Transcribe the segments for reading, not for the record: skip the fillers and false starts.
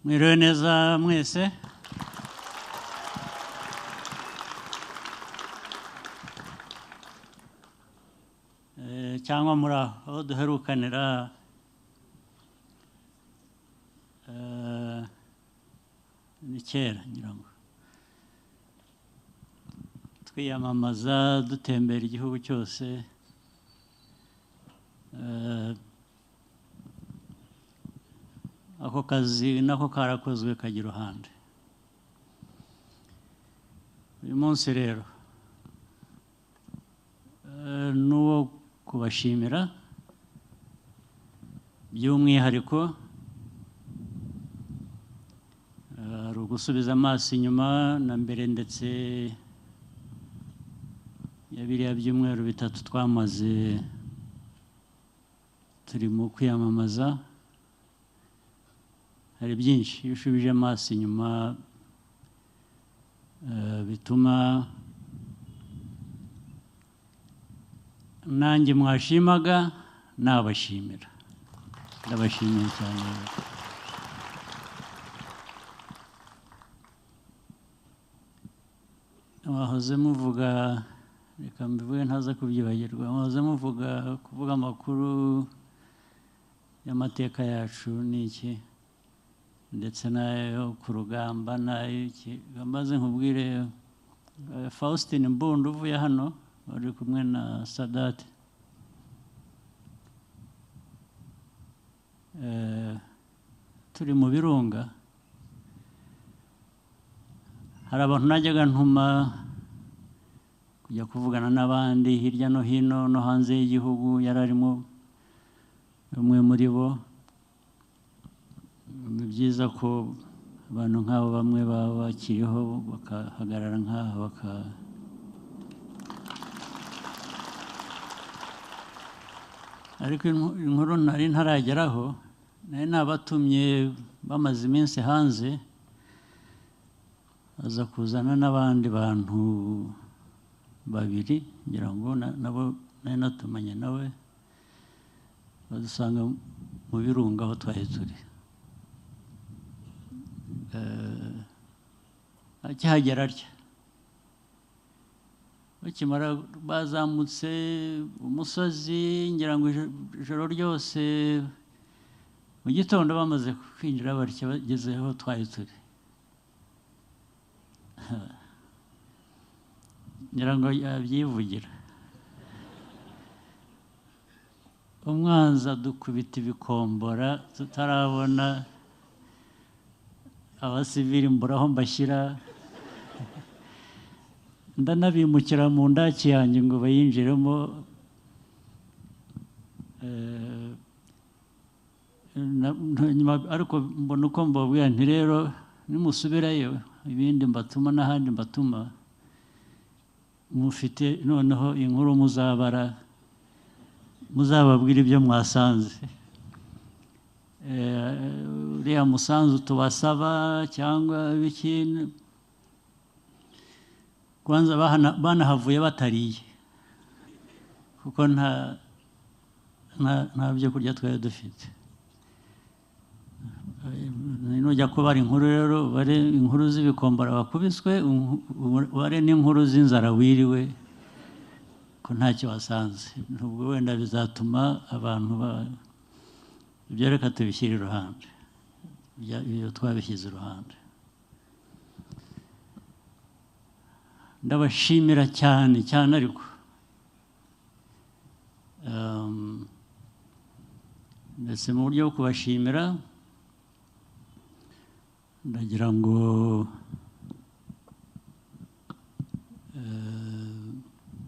Mwiriwe neza mwese. Cyangwa muri aho duherukanira ni kera ngira ngo twiyamamaza dutembera igihugu cyose, ako kazi nako karakozwe kagira uruhande. Uyu munsi rero n'uwo kubashimira by'umwihariko, ari ugusubiza amaso inyuma na mbere ndetse ya biriya byumweru bitatu twamaze turi mu kwiyamamaza. Hari byinshi iyo ushubije amaso inyuma bituma nanjye mwashimaga nabashimira. Ndabashimiye cyane. Mwahoze muvuga, reka mbivuge ntaza kubyibagirwa, mwahoze muvuga kuvuga amakuru y'amateka yacu n'iki ndetse n'ayo ku rugamba n'ay'iki. Maze nkubwire Faustin Mbundu uvuye hano wari kumwe na Sadat, turi mu birunga, hari abantu najyaga ntuma kujya kuvugana n'abandi hirya no hino no hanze y'igihugu. Yari arimo umwe muri bo. Ni byiza ko abantu nk'abo bamwe baba bakiriho bakahagarara nk'aha ariko inkuru nari ntarageraho, nari nabatumye bamaze iminsi hanze, aza kuzana n'abandi bantu babiri ngira ngo nabo nari natumanye nawe, badusanga mu birunga aho twari turi. Akihagera atya, bakimara bazamutse umusozi ngira ngo ijoro ryose, mu gitondo bamaze kwinjira batya bageze aho twari turi, ngira ngo yabyivugira. Umwanzi adukubita ibikombora tutarabona abasivili, mbura aho mbashyira, ndanabimukira mu ndaki yanjye ngo bayinjiremo. Ariko mbona uko mbabwira nti rero nimusubirayo ibindi mbatuma n'ahandi mbatuma, mufite noneho inkuru muzabara, muzababwira ibyo mwasanze. Uriya musanzu tubasaba cyangwa ikintu, kwanza banahavuye batariye kuko nta byo kurya twari dufite. Nujya kubara inkuru rero bare inkuru z'ibikombora bakubiswe, bare n'inkuru z'inzara wiriwe ko ntacyo wasanze. Nubwo wenda bizatuma abantu ibyo reka tubishyire iruhande, iyo twabishyize iruhande. Ndabashimira cyane cyane, ariko ndetse mu buryo bwo kubashimira ndagira ngo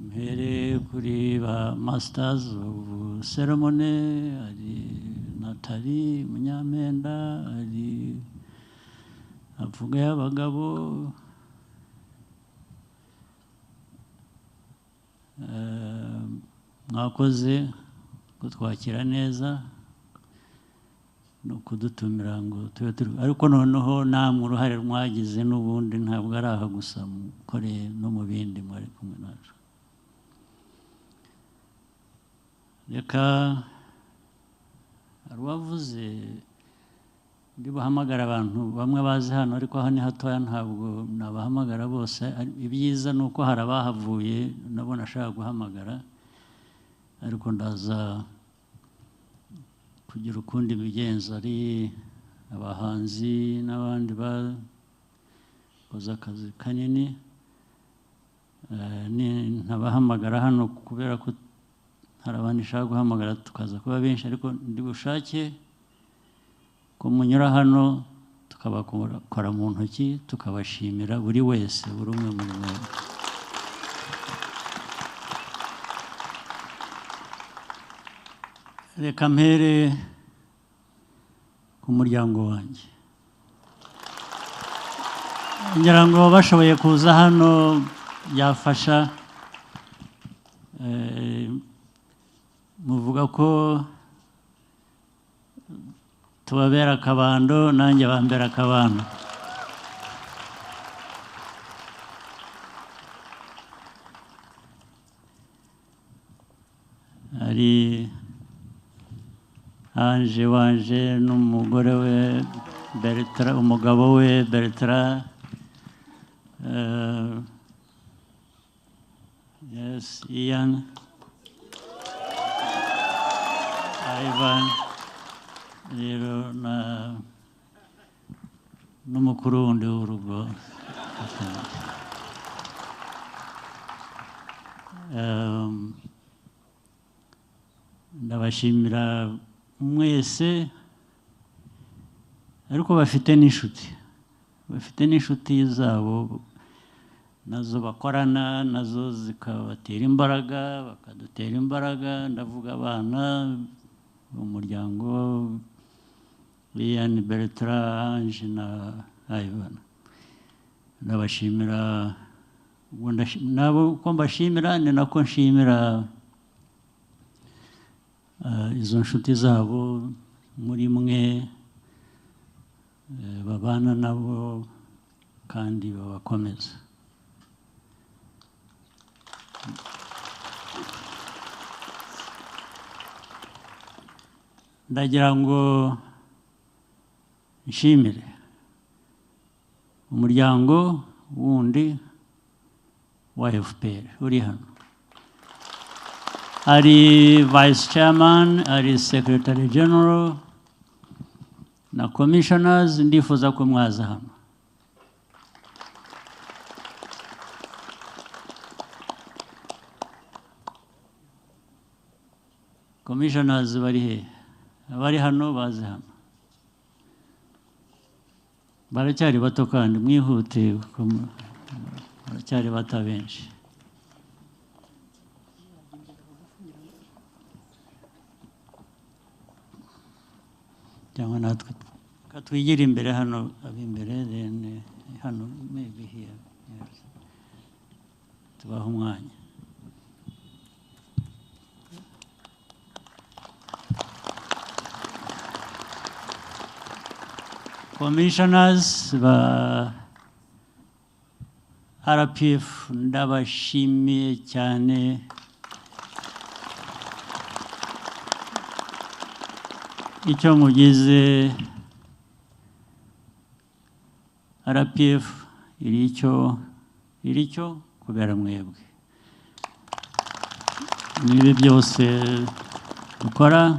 mpere kuri ba masters of ceremony, ari Nathalie Munyampenda, ari avuga y'abagabo, mwakoze kutwakira neza no kudutumira ngo tube turi, ariko noneho namwe uruhare mwagize n'ubundi ntabwo ari aha gusa, mukoreye no mu bindi mwari kumwe nacu. Reka hari uwavuze buhamagara abantu bamwe bazi hano ariko hano ni hatoya ntabwo nabahamagara bose. Ibyiza ni uko hari abahavuye nabo nashaka guhamagara, ariko ndaza kugira ukundi bigenza. Ari abahanzi n'abandi bakoze akazi kanini, ntabahamagara hano kubera ko hari abandi nshaka guhamagara tukaza kuba benshi, ariko ndi bushake ko munyura hano tukabakora mu ntoki tukabashimira buri wese, buri umwe muri mwe. Reka mpere ku muryango wanjye. ngira ngo bashoboye kuza hano byafasha. Muvuga ko tubabera akabando, nanjye bambera akabando. Ari Ange wanje n'umugore we Bertrand, umugabo we Bertrand, yes, Ian, Ivan, rero n'umukuru wundi w'urugo. Ndabashimira mwese, ariko bafite n'inshuti zabo nazo bakorana nazo zikabatera imbaraga, bakadutera imbaraga. Ndavuga abana umuryango Ian, Bertrand, Ange na Ivan. Ndabashimira, nabo uko mbashimira ni nako nshimira izo nshuti zabo muri mwe babana nabo kandi babakomeza. Ndagira ngo nshimire umuryango wundi wa FPR uri hano, ari Vice Chairman, ari Secretary General na Commissioners. Ndifuza ko mwaza hano. Commissioners bari he? Abari hano baze hano. Baracyari bato kandi mwihute, baracyari bato benshi. Cyangwa natwe katwigira imbere hano, ab'imbere, then hano maybe here. Yes. Tubaha umwanya. Commissioners ba RPF ndabashimiye cyane. Icyo mugize RPF iricho kubera mwebwe. Nibi byose dukora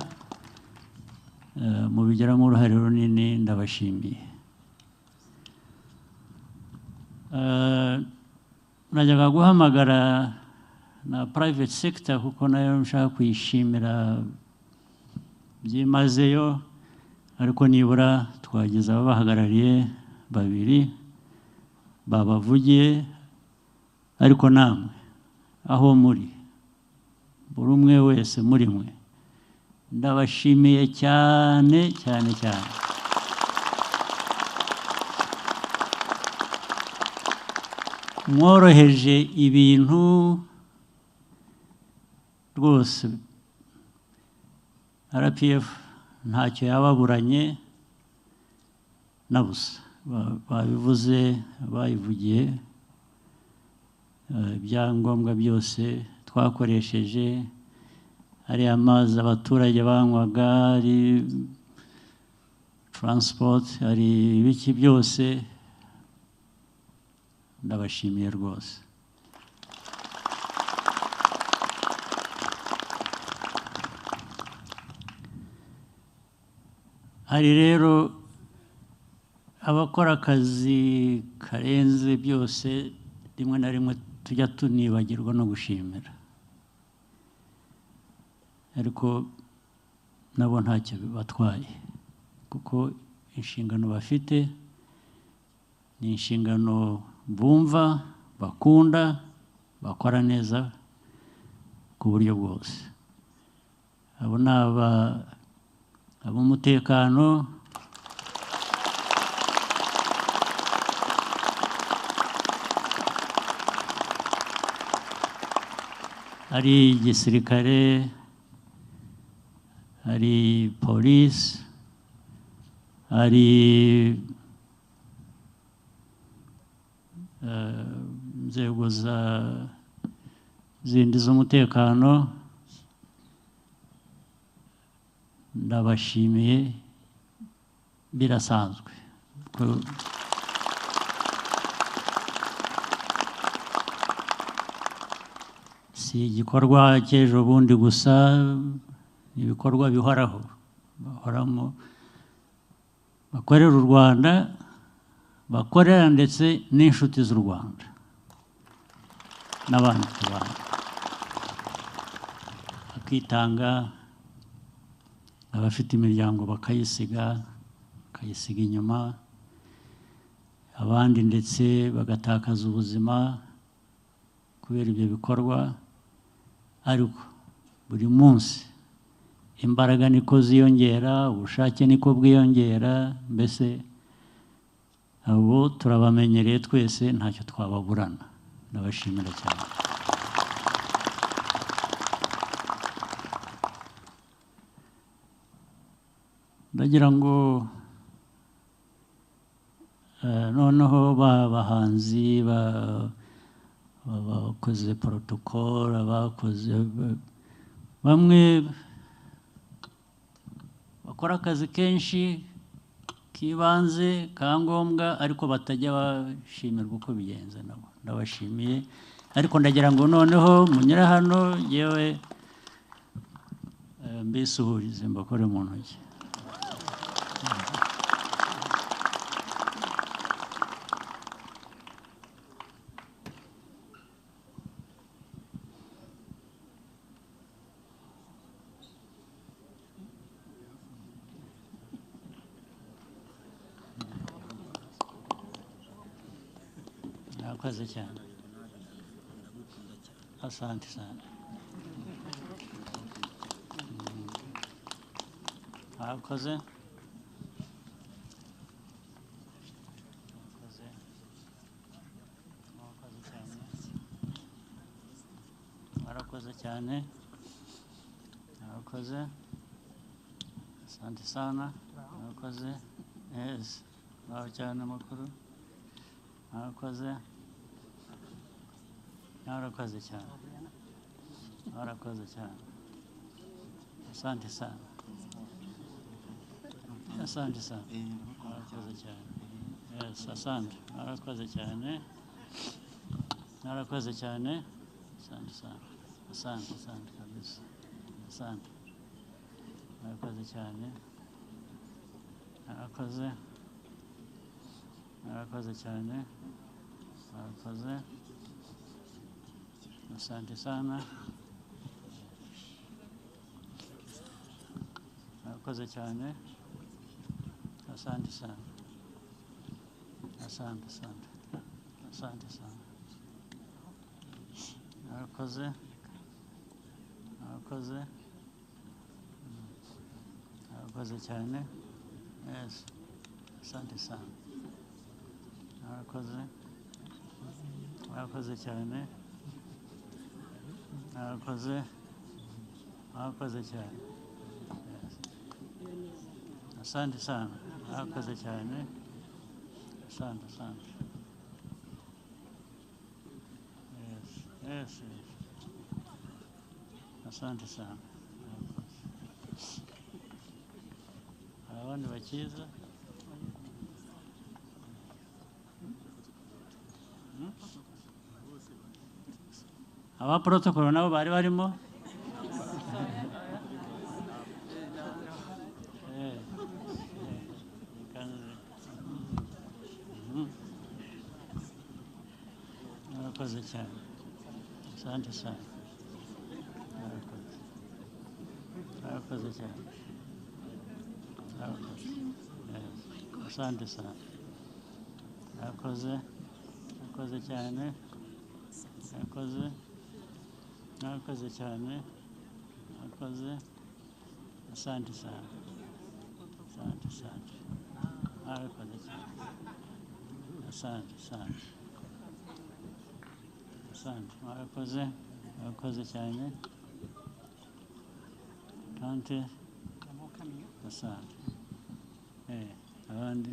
mubigiramo uruhare runini, ndabashimiye. Najyaga guhamagara na private sector kuko nayo nshaka kuyishimira byimazeyo, ariko nibura twagize ababahagarariye babiri babavugiye. Ariko namwe aho muri, buri umwe wese muri mwe, ndabashimiye cyane cyane cyane. Mworoheje ibintu rwose. RPF ntacyo yababuranye na busa. Babivuze, bayivugiye, ibyangombwa byose twakoresheje, ari amazi abaturage banywaga, ari transport, hari ibiki byose, ndabashimiye rwose. Hari rero abakora akazi karenze byose, rimwe na rimwe tujya tunibagirwa no gushimira, ariko nabo ntacyo bibatwaye, kuko inshingano bafite ni inshingano bumva, bakunda, bakora neza ku buryo bwose. Abo ni ab'umutekano, hari igisirikare, hari polisi, hari inzego zindi z'umutekano, ndabashimiye birasanzwe. Si igikorwa cy'ejo bundi gusa, ibikorwa bihoraho, bahoramo, bakorera u Rwanda, bakorera ndetse n'inshuti z'u Rwanda n'abandi tubana, bakitanga, abafite imiryango bakayisiga inyuma, abandi ndetse bagatakaza ubuzima kubera ibyo bikorwa, ariko buri munsi imbaraga niko ziyongera, ubushake niko bwiyongera, mbese abo turabamenyereye twese, ntacyo twababurana. Ndabashimira cyane. Ndagira ngo noneho bahanzi bakoze protocol, abakoze bamwe bakora akazi kenshi k'ibanze ka ngombwa, ariko batajya bashimirwa uko bigenze, nabo ndabashimiye. Ariko ndagira ngo noneho munyura hano, yewe mbisuhurize, mbakore mu ntoki. Murakoze cyane. Asante sana. Murakoze. Murakoze cyane. Murakoze. Asante sana. Murakoze. Yes. Murakoze cyane makuru. Murakoze. Murakoze cyane. Murakoze cyane. Asante sana. Asante sana. Murakoze cyane. Yes, asante. Murakoze cyane. Murakoze cyane. Asante sana. Asante, asante kabisa. Asante. Murakoze cyane. Murakoze. Murakoze cyane. Murakoze. Asante sana. Murakoze cyane. Asante sana. Asante, asante. Asante sana. Murakoze. Murakoze. Murakoze cyane. Yes. Asante sana. Murakoze. Murakoze cyane. Murakoze. Murakoze cyane. Yes. Asante sana. Murakoze cyane. Asante, asante. Yes, yes, yes. Asante sana. Abandi bakiza. aba protocol nabo bari barimo murakoze cyane asante cyane murakoze cyane asante cyane murakoze cyane murakoze cyane murakoze asante cyane murakoze cyane asante murakoze cyane tante asante abandi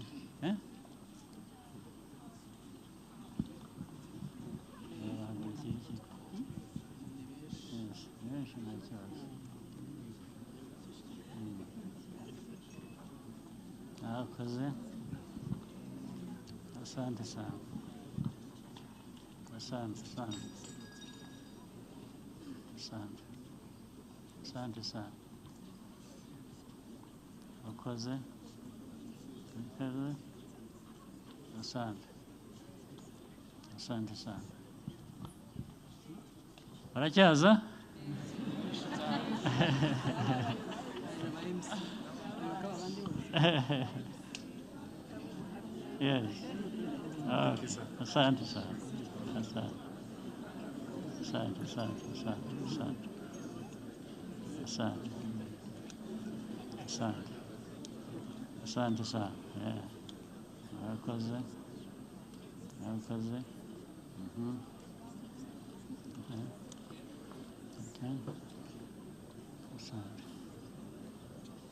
murakoze asante sana asante sana murakoze asante sana baracyaza yes asante sana asante sana murakoze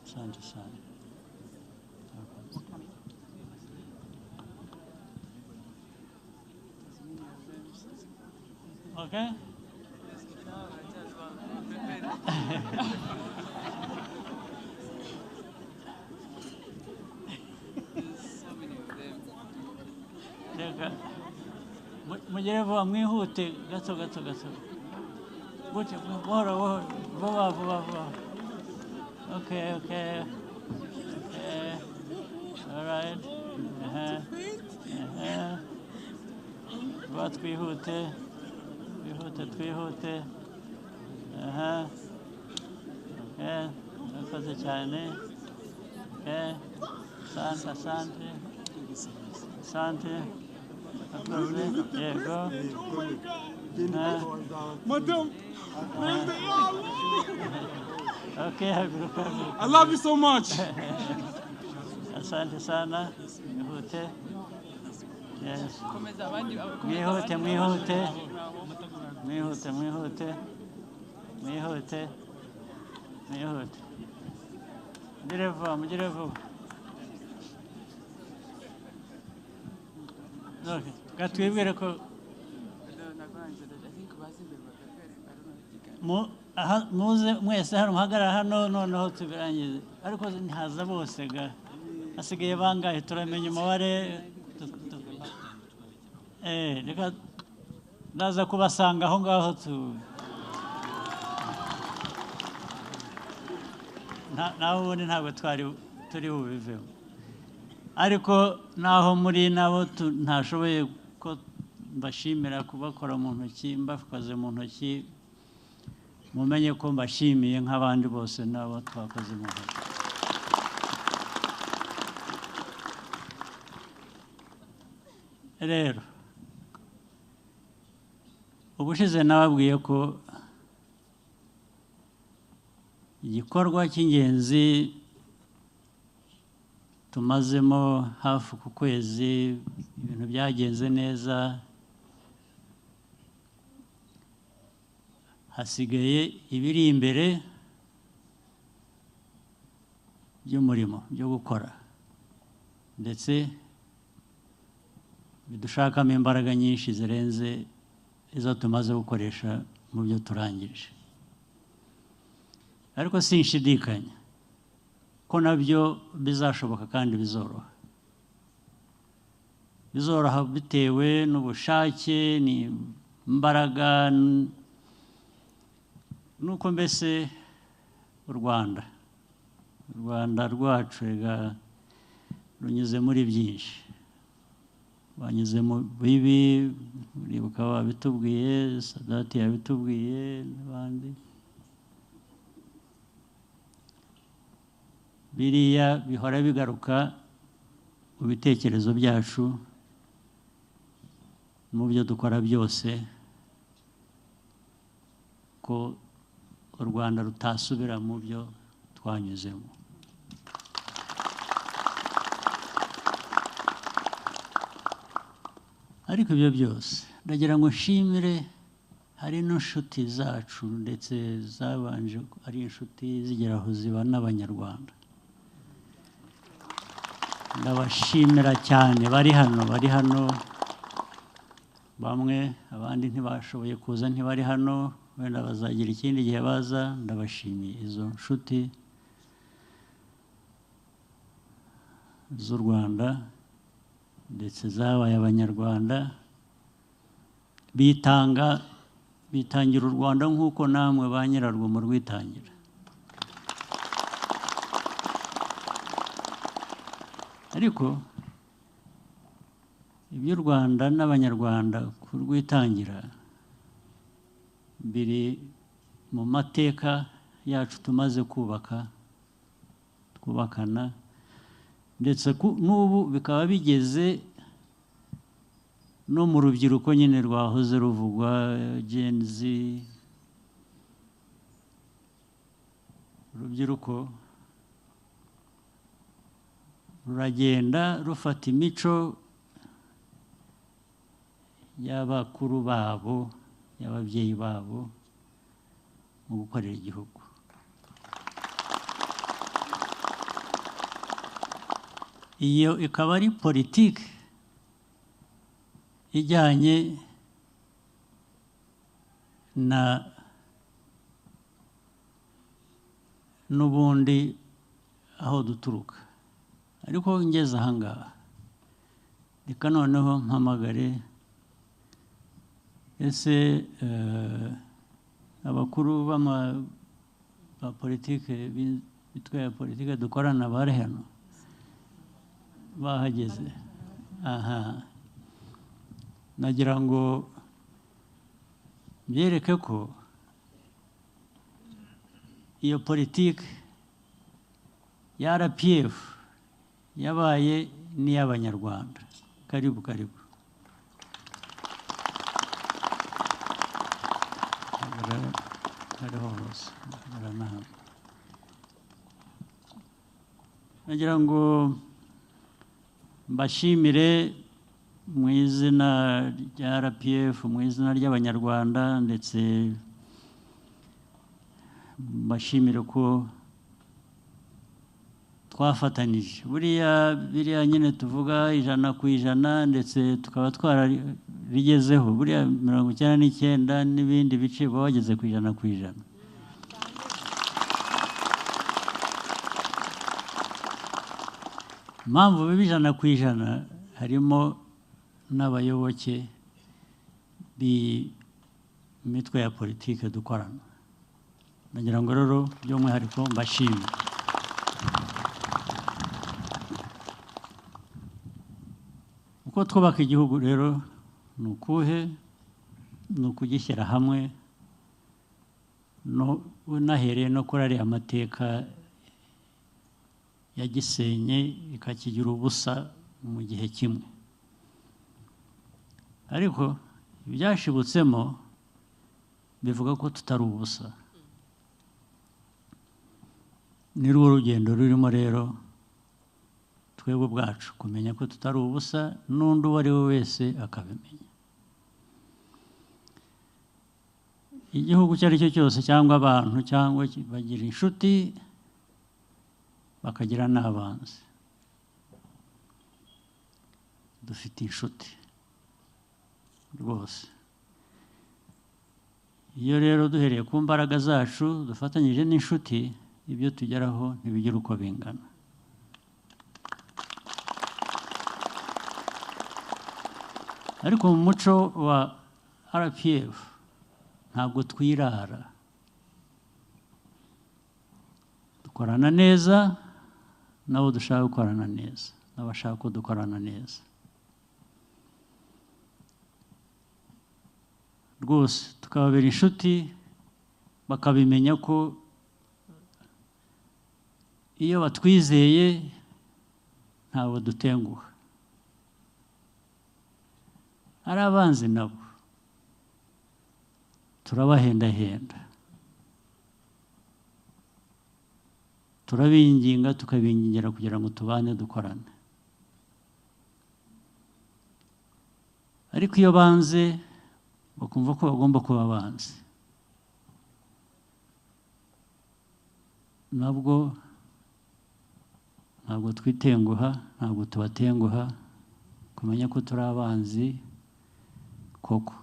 asante sana okay mugere vuba mwihute gato gutya buhoro vuba okay all right vuba twihute murakoze cyane asante yego Madam, okay I love you so much. asante sana mwihute yes mwihute mugire vuba gatwibwire ko muze mwese hano muhagarara hano noneho tubirangize ariko ntihaza bose hasigaye bangahe turamenya umubare reka ndaza kubasanga aho ngaho naho ubundi ntabwo turi bubivemo ariko naho muri nabo ntashoboye ko mbashimira kubakora mu ntoki mbakoze mu ntoki mumenye ko mbashimiye nk'abandi bose nabo twakoze mu ntoki rero ubushize nababwiye ko igikorwa cy'ingenzi tumazemo hafi ku kwezi ibintu byagenze neza hasigaye ibiri imbere by'umurimo byo gukora ndetse bidushakamo imbaraga nyinshi zirenze izo tumaze gukoresha mu byo turangije ariko sinshidikanya ko nabyo bizashoboka kandi bizoroha bizoroha bitewe n'ubushake n'imbaraga nuko mbese u Rwanda rwacu runyuze muri byinshi, banyuze mu bibi, uribuka babitubwiye, Sadati yabitubwiye n'abandi. Biriya bihora bigaruka mu bitekerezo byacu, mu byo dukora byose, ko u Rwanda rutasubira mu byo twanyuzemo. Ariko ibyo byose ndagira ngo nshimire, hari n'inshuti zacu ndetse zabanje ari inshuti zigera aho ziba n'Abanyarwanda. Ndabashimira cyane, bari hano bamwe, abandi ntibashoboye kuza, ntibari hano, wenda bazagira ikindi gihe baza. Ndabashimiye izo nshuti z'u Rwanda ndetse zabaye Abanyarwanda, bitangira u Rwanda nk'uko namwe ba nyirarwo murwitangira. Ariko iby'u Rwanda n'Abanyarwanda kurwitangira biri mu mateka yacu tumaze twubakana, ndetse n'ubu bikaba bigeze no mu rubyiruko nyine rwahoze ruvugwa, Gen Z. Urubyiruko ruragenda rufata imico y'abakuru babo, y'ababyeyi babo mu gukorera igihugu. Iyo ikaba ari politiki ijyanye n'ubundi aho duturuka. Ariko ngeze ahangaha, reka noneho mpamagare ese abakuru ba politiki, bitwa ya politiki dukorana, bari hano bahageze. Aha, nagira ngo byereke ko iyo politiki ya RPF yabaye n'iy'Abanyarwanda. Karibu. Nagira ngo mbashimire mu izina rya RPF, mu izina ry'Abanyarwanda, ndetse mbashimire ko twafatanije. Biriya nyine tuvuga 100%, ndetse tukaba twarabigezeho. Buriya 99 n'ibindi bice baba bageze ku 100%. Impamvu biba 100% harimo n'abayoboke b'imitwe ya politiki dukorana. Nagira ngo rero by'umwihariko mbashimire. Uko twubaka igihugu rero ni ukuhe? Ni ukugishyira hamwe, unahereye no kuri ariya amateka yagisenye ikakigira ubusa mu gihe kimwe. Ariko ibyashibutsemo bivuga ko tutari ubusa. Ni rwo rugendo rurimo rero twebwe ubwacu kumenya ko tutari ubusa, n'undi uwo ari we wese akabimenya. Igihugu icyo ari cyo cyose, cyangwa abantu, cyangwa bagira inshuti bakagira n'abanzi. Dufite inshuti rwose. Iyo rero duhereye ku mbaraga zacu dufatanyije n'inshuti, ibyo tugeraho ntibigira uko bingana. ariko mu muco wa RPF ntabwo twirara, dukorana neza nabo dushaka gukorana neza n'abashaka ko dukorana neza. Rwose tukababera inshuti, bakabimenya ko iyo batwizeye ntabwo dutenguha. Ari abanzi nabo turabahendahenda, turabinginga tukabingingira kugira ngo tubane dukorane. Ariko iyo banze bakumva ko bagomba kuba abanzi, nabwo ntabwo twitenguha, ntabwo tubatenguha, kumenya ko turi abanzi koko.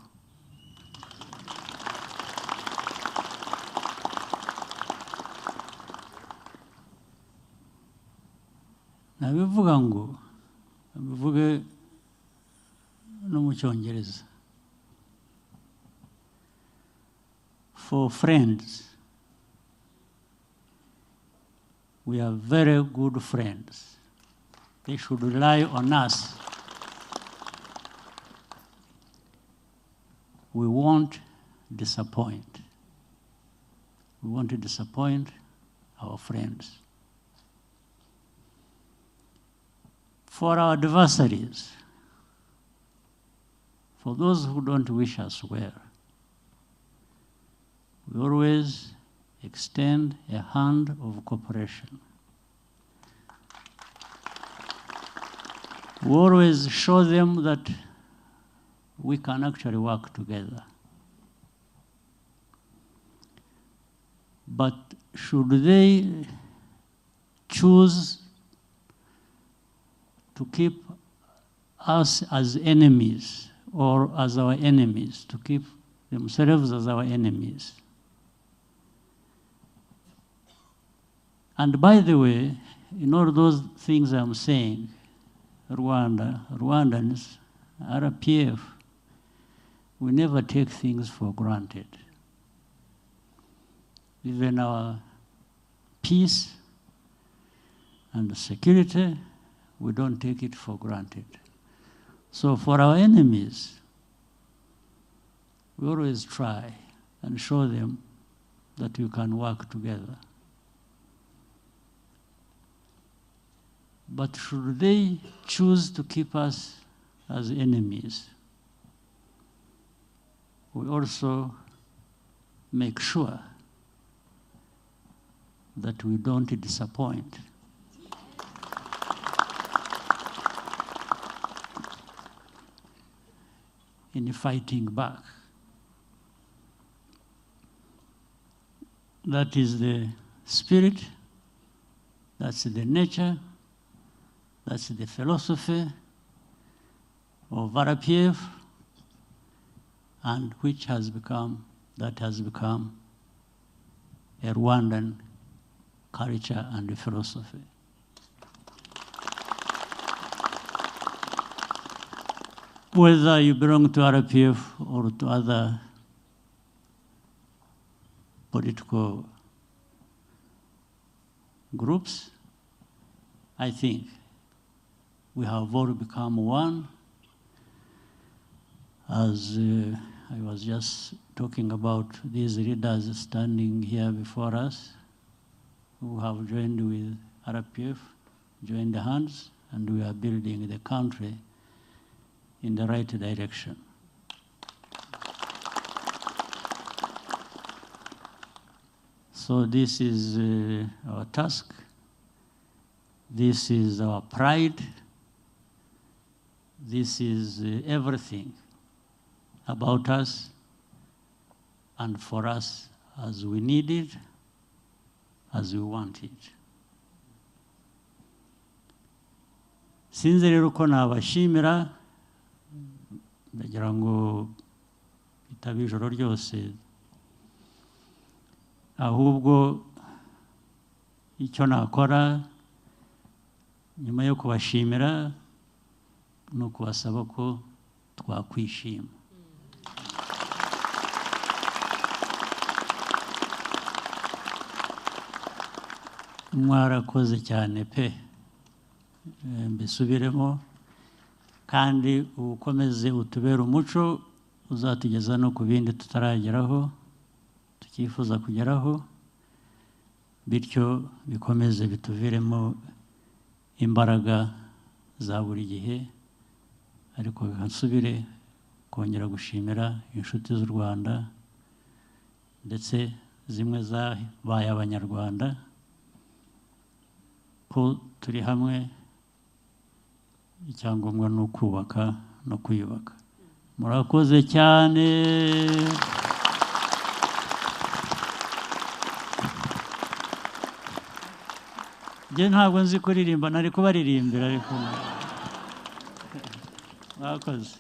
Nabivuga ngo bivuge no mu Cyongereza. For friends, we are very good friends. They should rely on us. We won't disappoint. We won't disappoint our friends. For our adversaries, for those who don't wish us well, we always extend a hand of cooperation. We always show them that we can actually work together. But should they choose to keep us as enemies or as our enemies, to keep themselves as our enemies? And by the way, in all those things I'm saying, Rwanda, Rwandans, RPF, we never take things for granted. Even our peace and security, we don't take it for granted. So for our enemies, we always try and show them that we can work together. But should they choose to keep us as enemies, we also make sure that we don't disappoint. In fighting back. That is the spirit, that's the nature, that's the philosophy of RPF, and which has become a Rwandan culture and philosophy. Whether you belong to RPF or to other political groups, I think we have all become one. As I was just talking about these leaders standing here before us, who have joined with RPF, joined hands, and we are building the country in the right direction. So this is our task. This is our pride. This is everything about us and for us as we need it, as we want it. Sinzi rero ko nabashimira, ndagira ngo bitabe ijoro ryose, ahubwo icyo nakora nyuma yo kubashimira ni ukubasaba ko twakwishima. Mwarakoze cyane pe, mbisubiremo, kandi ukomeze utubere umuco uzatugeza no ku bindi tutarageraho tukifuza kugeraho, bityo bikomeze bituviremo imbaraga za buri gihe. Ariko nsubire kongera gushimira inshuti z'u Rwanda ndetse zimwe zabaye abanyarwanda ko turi hamwe, icyangombwa ni ukubaka no kwiyubaka. Murakoze cyane. Njye ntabwo nzi kuririmba, nari kubaririmbira ariko murakoze.